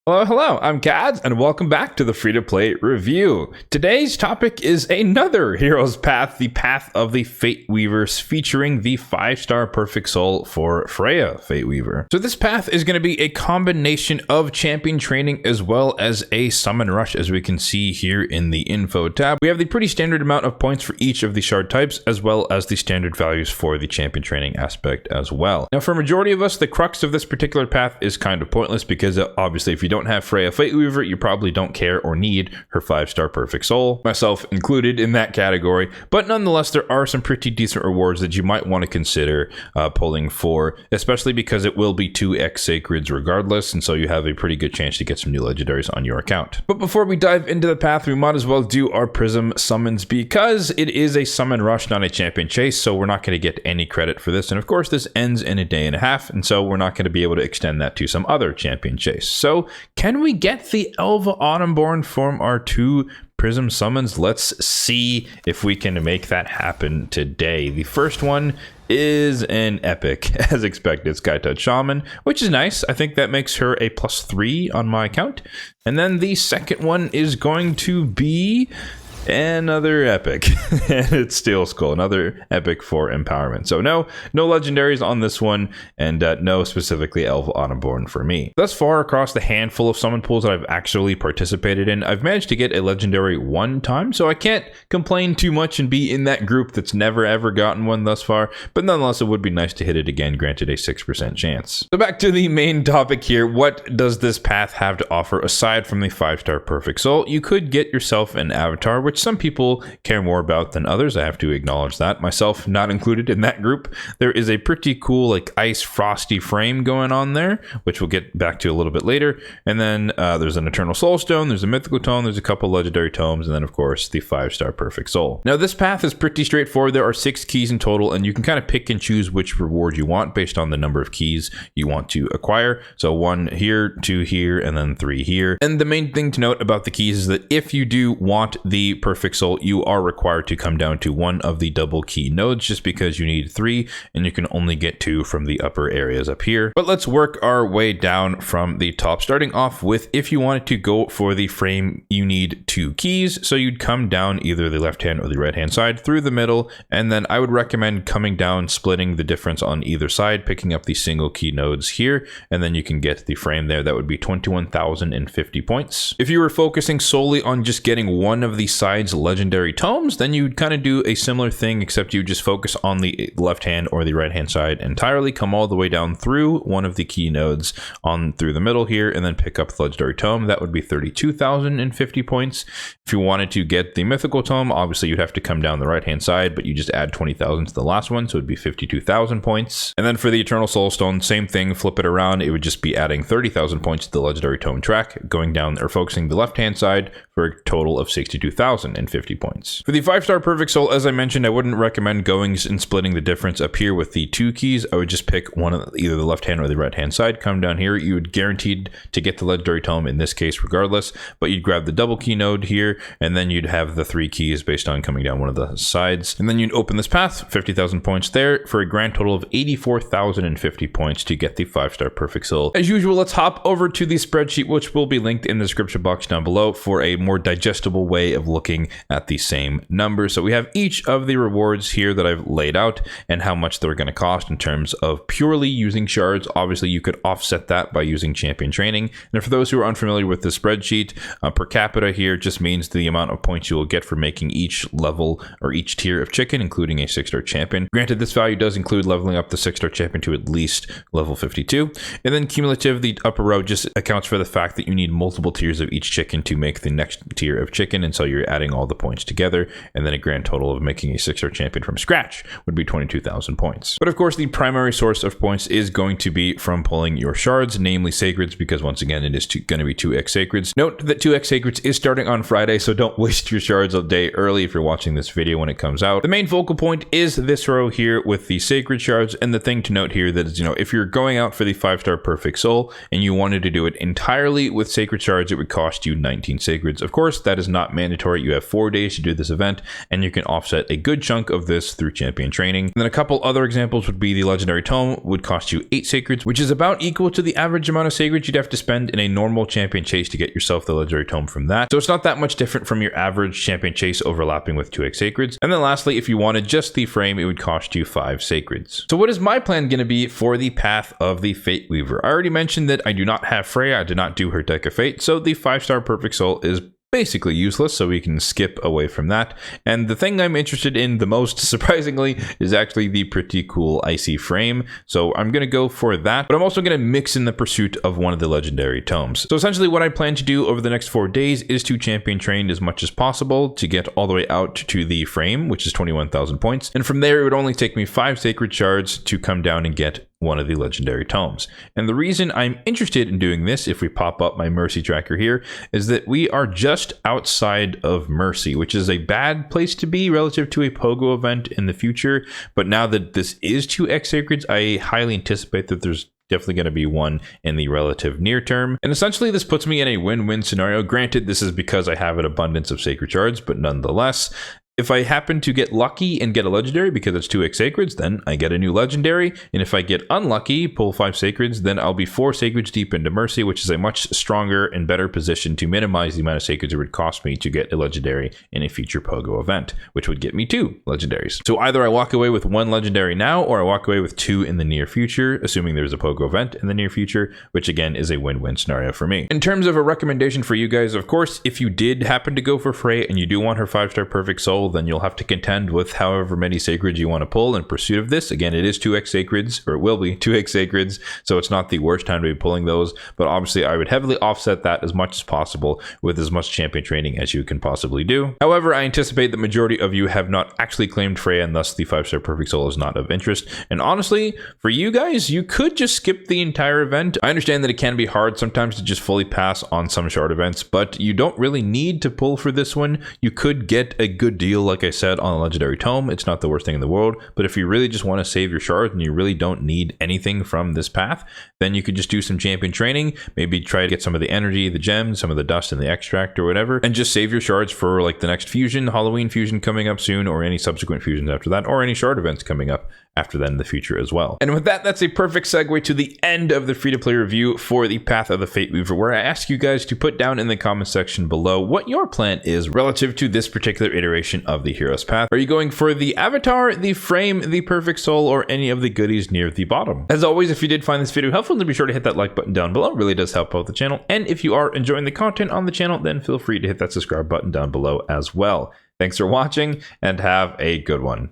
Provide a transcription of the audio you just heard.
Hello, I'm Kads, and welcome back to the free-to-play review. Today's topic is another Hero's Path, the Path of the Fateweavers, featuring the 5-star Perfect Soul for Freya Fateweaver. So this path is going to be a combination of champion training as well as a summon rush, as we can see here in the info tab. We have the pretty standard amount of points for each of the shard types, as well as the standard values for the champion training aspect as well. Now, for a majority of us, the crux of this particular path is kind of pointless because obviously if you don't have Freya Fateweaver, you probably don't care or need her 5-star Perfect Soul, myself included in that category. But nonetheless, there are some pretty decent rewards that you might want to consider pulling for, especially because it will be 2x Sacreds regardless, and so you have a pretty good chance to get some new legendaries on your account. But before we dive into the path, we might as well do our Prism summons because it is a summon rush, not a champion chase, so we're not going to get any credit for this. And of course, this ends in a day and a half, and so we're not going to be able to extend that to some other champion chase. So can we get the Elva Autumnborn from our 2 Prism summons? Let's see if we can make that happen today. The first one is an epic, as expected, Skytouch Shaman, which is nice. I think that makes her a +3 on my account. And then the second one is going to be another epic, and it's Steel Skull, another epic for empowerment. So no legendaries on this one, and no specifically Elva Autumnborn for me. Thus far, across the handful of summon pools that I've actually participated in, I've managed to get a legendary 1 time, so I can't complain too much and be in that group that's never ever gotten one thus far, but nonetheless, it would be nice to hit it again, granted a 6% chance. So back to the main topic here. What does this path have to offer aside from the 5-star Perfect Soul? You could get yourself an avatar, which some people care more about than others. I have to acknowledge that, myself not included in that group. There is a pretty cool like ice frosty frame going on there, which we'll get back to a little bit later. And then there's an Eternal Soulstone, there's a Mythical Tome, there's a couple legendary tomes, and then of course the 5-star Perfect Soul. Now this path is pretty straightforward. There are 6 keys in total, and you can kind of pick and choose which reward you want based on the number of keys you want to acquire. So 1 here, 2 here, and then 3 here. And the main thing to note about the keys is that if you do want the Perfect Soul, you are required to come down to 1 of the double key nodes, just because you need 3 and you can only get 2 from the upper areas up here. But let's work our way down from the top, starting off with if you wanted to go for the frame, you need 2 keys. So you'd come down either the left hand or the right hand side through the middle, and then I would recommend coming down, splitting the difference on either side, picking up the single key nodes here, and then you can get the frame there. That would be 21,050 points. If you were focusing solely on just getting 1 of the sides legendary tomes, then you'd kind of do a similar thing, except you just focus on the left hand or the right hand side entirely, come all the way down through 1 of the key nodes on through the middle here, and then pick up the legendary tome. That would be 32,050 points. If you wanted to get the mythical tome, obviously you'd have to come down the right hand side, but you just add 20,000 to the last one, so it'd be 52,000 points. And then for the Eternal Soulstone, same thing, flip it around, it would just be adding 30,000 points to the legendary tome track, going down or focusing the left hand side for a total of 62,050 points. For the 5-star Perfect Soul, as I mentioned, I wouldn't recommend going and splitting the difference up here with the 2 keys. I would just pick one of either the left hand or the right hand side, come down here. You would guaranteed to get the legendary tome in this case regardless, but you'd grab the double key node here, and then you'd have the 3 keys based on coming down one of the sides. And then you'd open this path, 50,000 points there, for a grand total of 84,050 points to get the 5-star Perfect Soul. As usual, let's hop over to the spreadsheet, which will be linked in the description box down below for a more digestible way of looking at the same numbers. So we have each of the rewards here that I've laid out and how much they're going to cost in terms of purely using shards. Obviously, you could offset that by using champion training. And for those who are unfamiliar with the spreadsheet, per capita here just means the amount of points you will get for making each level or each tier of chicken, including a 6-star champion. Granted, this value does include leveling up the 6-star champion to at least level 52. And then cumulative, the upper row just accounts for the fact that you need multiple tiers of each chicken to make the next tier of chicken. And so you're adding all the points together, and then a grand total of making a 6-star champion from scratch would be 22,000 points. But of course, the primary source of points is going to be from pulling your shards, namely Sacreds, because once again, it is going to be 2x Sacreds. Note that 2x Sacreds is starting on Friday, so don't waste your shards a day early if you're watching this video when it comes out. The main focal point is this row here with the Sacred Shards, and the thing to note here that is, if you're going out for the 5-star Perfect Soul and you wanted to do it entirely with Sacred Shards, it would cost you 19 Sacreds. sacreds. Of course, that is not mandatory. You have 4 days to do this event, and you can offset a good chunk of this through champion training. And then a couple other examples would be the legendary tome would cost you 8 sacreds, which is about equal to the average amount of sacreds you'd have to spend in a normal champion chase to get yourself the legendary tome from that. So it's not that much different from your average champion chase overlapping with 2x sacreds. And then lastly, if you wanted just the frame, it would cost you 5 sacreds. So what is my plan going to be for the path of the Fateweaver? I already mentioned that I do not have Freya. I did not do her deck of fate. So the 5-star perfect soul is basically useless, so we can skip away from that. And the thing I'm interested in the most, surprisingly, is actually the pretty cool icy frame. So I'm going to go for that, but I'm also going to mix in the pursuit of one of the legendary tomes. So essentially what I plan to do over the next 4 days is to champion train as much as possible to get all the way out to the frame, which is 21,000 points. And from there, it would only take me 5 sacred shards to come down and get one of the legendary tomes. And the reason I'm interested in doing this, if we pop up my mercy tracker here, is that we are just outside of mercy, which is a bad place to be relative to a pogo event in the future. But now that this is 2x sacreds, I highly anticipate that there's definitely going to be one in the relative near term. And essentially this puts me in a win-win scenario. Granted, this is because I have an abundance of sacred shards, but nonetheless, if I happen to get lucky and get a legendary because it's 2x sacreds, then I get a new legendary. And if I get unlucky, pull 5 sacreds, then I'll be 4 sacreds deep into mercy, which is a much stronger and better position to minimize the amount of sacreds it would cost me to get a legendary in a future pogo event, which would get me 2 legendaries. So either I walk away with 1 legendary now, or I walk away with 2 in the near future, assuming there's a pogo event in the near future, which again is a win-win scenario for me. In terms of a recommendation for you guys, of course, if you did happen to go for Frey and you do want her 5-star perfect soul, then you'll have to contend with however many sacreds you want to pull in pursuit of this. Again, it is 2x sacreds, or it will be 2x sacreds, so it's not the worst time to be pulling those, but obviously I would heavily offset that as much as possible with as much champion training as you can possibly do. However, I anticipate the majority of you have not actually claimed Freya, and thus the 5-star perfect soul is not of interest. And honestly, for you guys, you could just skip the entire event. I understand that it can be hard sometimes to just fully pass on some shard events, but you don't really need to pull for this one. You could get a good deal, like I said, on a legendary tome. It's not the worst thing in the world, but if you really just want to save your shards and you really don't need anything from this path, then you could just do some champion training, maybe try to get some of the energy, the gems, some of the dust and the extract or whatever, and just save your shards for like the next fusion, Halloween fusion coming up soon, or any subsequent fusions after that, or any shard events coming up after that in the future as well. And with that, that's a perfect segue to the end of the free-to-play review for the Path of the Fateweaver, where I ask you guys to put down in the comment section below what your plan is relative to this particular iteration of the Hero's Path. Are you going for the avatar, the frame, the perfect soul, or any of the goodies near the bottom? As always, if you did find this video helpful, then be sure to hit that like button down below. It really does help out the channel. And if you are enjoying the content on the channel, then feel free to hit that subscribe button down below as well. Thanks for watching, and have a good one.